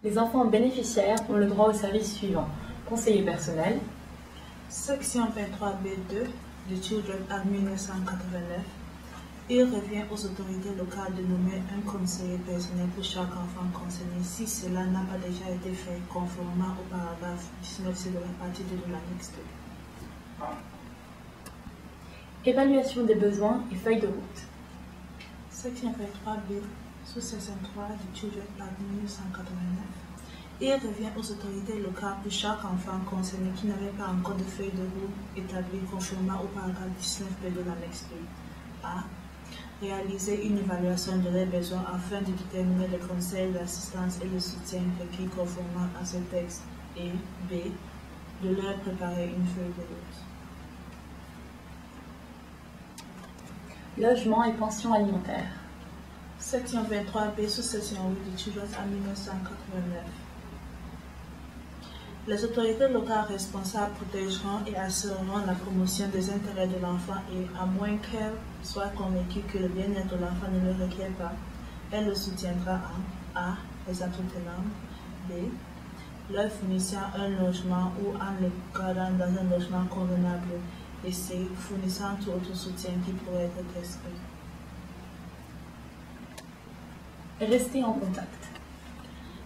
Les enfants bénéficiaires ont le droit aux services suivants. Conseiller personnel. Section 23B2 du Children Act 1989. Il revient aux autorités locales de nommer un conseiller personnel pour chaque enfant concerné si cela n'a pas déjà été fait conformément au paragraphe 19c de la partie 2 de l'annexe 2. Évaluation des besoins et feuille de route. Section 23B, sous-section 3 du Children Act 1989. Il revient aux autorités locales pour chaque enfant concerné qui n'avait pas encore de feuille de route établie conformément au paragraphe 19b de l'annexe 2. A. Réaliser une évaluation de leurs besoins afin de déterminer le conseil, l'assistance et le soutien requis conformément à ce texte. Et B. De leur préparer une feuille de route. Logement et pension alimentaire. Section 23B, sous-section 8 du Children Act 1989. Les autorités locales responsables protégeront et assureront la promotion des intérêts de l'enfant et, à moins qu'elles soient convaincues que le bien-être de l'enfant ne le requiert pas, elle le soutiendra en A. Les entretenant, B. Leur fournissant un logement ou en le gardant dans un logement convenable et C. Fournissant tout autre soutien qui pourrait être prescrit. Rester en contact.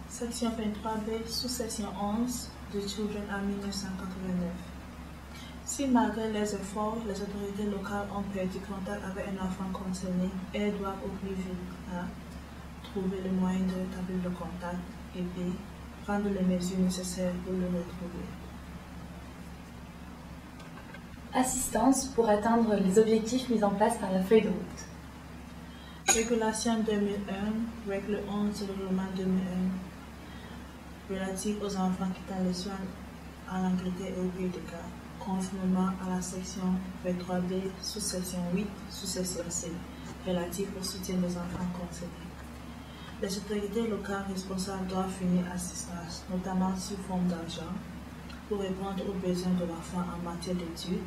Section 23B, sous-section 11 du Children Act 1989. Si malgré les efforts, les autorités locales ont perdu contact avec un enfant concerné, elles doivent au plus vite A. Trouver le moyen de rétablir le contact et B. Prendre les mesures nécessaires pour le retrouver. Assistance pour atteindre les objectifs mis en place par la feuille de route. Régulation 2001, règle 11 du règlement 2001 relative aux enfants quittant les soins en Angleterre et au Pays de Galles, conformément à la section 23B, sous-section 8, sous-section C, relative au soutien des enfants concernés. Les autorités locales responsables doivent fournir assistance, notamment sous forme d'argent, pour répondre aux besoins de l'enfant en matière d'études,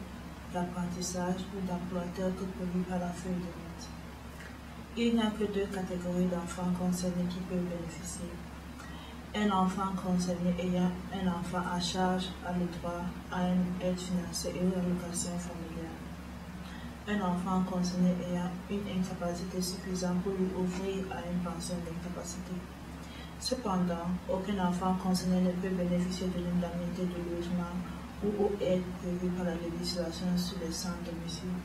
d'apprentissage ou d'emploi tel que prévu par la feuille de route. Il n'y a que deux catégories d'enfants concernés qui peuvent bénéficier. Un enfant concerné ayant un enfant à charge a le droit à une aide financière et une allocation familiale. Un enfant concerné ayant une incapacité suffisante pour lui ouvrir à une pension d'incapacité. Cependant, aucun enfant concerné ne peut bénéficier de l'indemnité de logement ou aux aides prévues par la législation sur les sans domicile.